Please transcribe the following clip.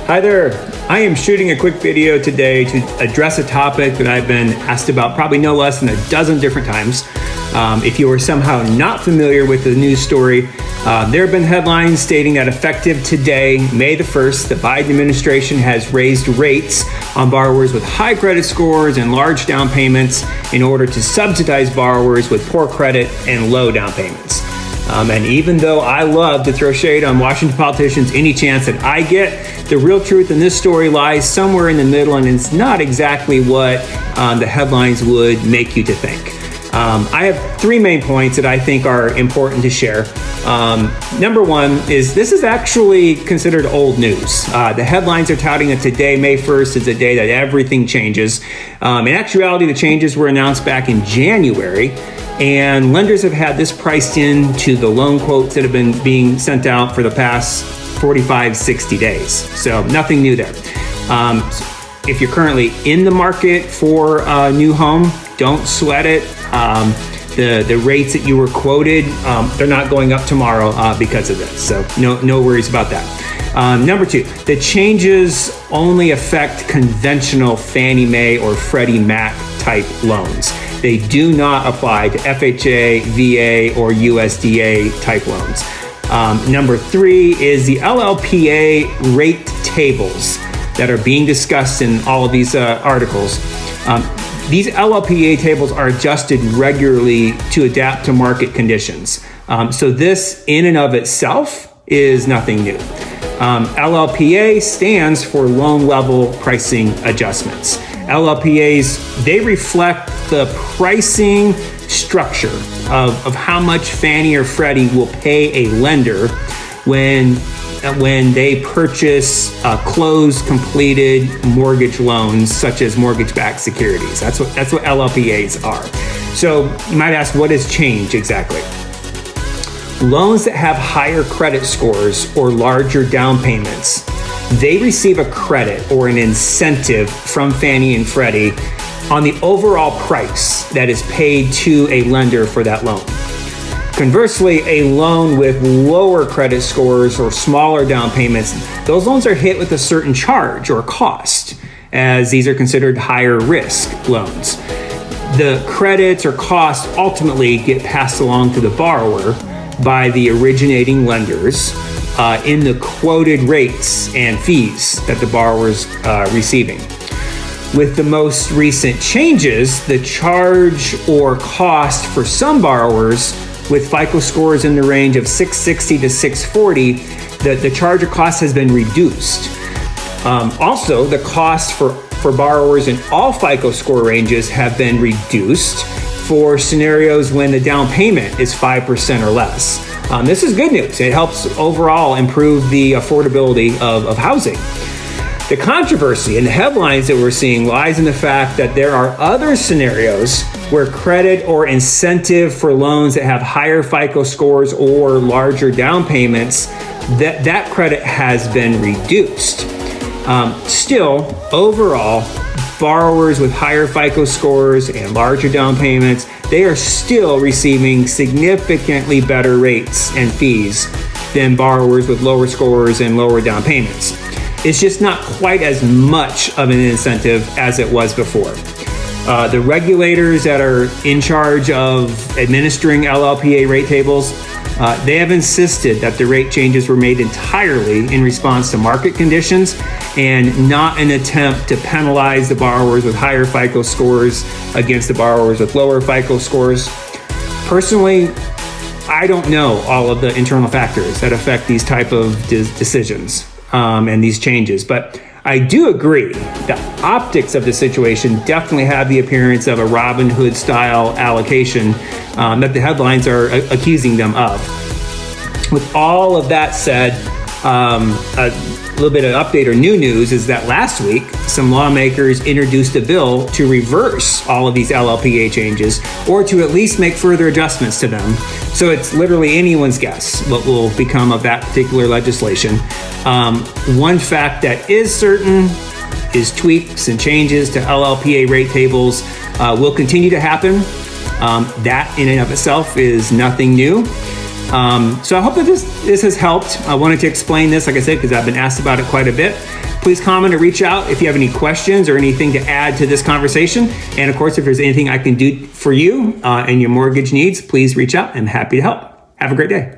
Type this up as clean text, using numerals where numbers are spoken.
Hi there. I am shooting a quick video today to address a topic that I've been asked about probably no less than a dozen different times. If you are somehow not familiar with the news story, there have been headlines stating that effective today, May the 1st, the Biden administration has raised rates on borrowers with high credit scores and large down payments in order to subsidize borrowers with poor credit and low down payments. And even though I love to throw shade on Washington politicians any chance that I get, the real truth in this story lies somewhere in the middle, and it's not exactly what the headlines would make you to think. I have three main points that I think are important to share. Number one is this is actually considered old news. The headlines are touting that today, May 1st, is the day that everything changes. In actuality, the changes were announced back in January, and lenders have had this priced into the loan quotes that have been being sent out for the past 45, 60 days. So nothing new there. If you're currently in the market for a new home, don't sweat it. The rates that you were quoted, they're not going up tomorrow because of this. So no worries about that. Number two, the changes only affect conventional Fannie Mae or Freddie Mac type loans. They do not apply to FHA, VA, or USDA type loans. Number three is the LLPA rate tables that are being discussed in all of these articles. These LLPA tables are adjusted regularly to adapt to market conditions. So this in and of itself is nothing new. LLPA stands for loan level pricing adjustments. LLPAs, they reflect the pricing structure of how much Fannie or Freddie will pay a lender when they purchase closed, completed mortgage loans, such as mortgage-backed securities. That's what LLPAs are. So you might ask, what has changed exactly? Loans that have higher credit scores or larger down payments, they receive a credit or an incentive from Fannie and Freddie on the overall price that is paid to a lender for that loan. Conversely, a loan with lower credit scores or smaller down payments, those loans are hit with a certain charge or cost, as these are considered higher risk loans. The credits or costs ultimately get passed along to the borrower by the originating lenders in the quoted rates and fees that the borrower's receiving. With the most recent changes, the charge or cost for some borrowers with FICO scores in the range of 660 to 640, the charge or cost has been reduced. Also, the cost for borrowers in all FICO score ranges have been reduced for scenarios when the down payment is 5% or less. This is good news. It helps overall improve the affordability of housing. The controversy and the headlines that we're seeing lies in the fact that there are other scenarios where credit or incentive for loans that have higher FICO scores or larger down payments, that credit has been reduced. Still, overall, borrowers with higher FICO scores and larger down payments, they are still receiving significantly better rates and fees than borrowers with lower scores and lower down payments. It's just not quite as much of an incentive as it was before. The regulators that are in charge of administering LLPA rate tables, they have insisted that the rate changes were made entirely in response to market conditions and not an attempt to penalize the borrowers with higher FICO scores against the borrowers with lower FICO scores. Personally, I don't know all of the internal factors that affect these type of decisions and these changes, but I do agree the optics of the situation definitely have the appearance of a Robin Hood style allocation that the headlines are accusing them of. With all of that said, a little bit of update or new news is that last week, some lawmakers introduced a bill to reverse all of these LLPA changes or to at least make further adjustments to them. So it's literally anyone's guess what will become of that particular legislation. One fact that is certain is tweaks and changes to LLPA rate tables will continue to happen. That in and of itself is nothing new. So I hope that this has helped. I wanted to explain this, like I said, because I've been asked about it quite a bit. Please comment or reach out if you have any questions or anything to add to this conversation. And of course, if there's anything I can do for you and your mortgage needs, please reach out. I'm happy to help. Have a great day.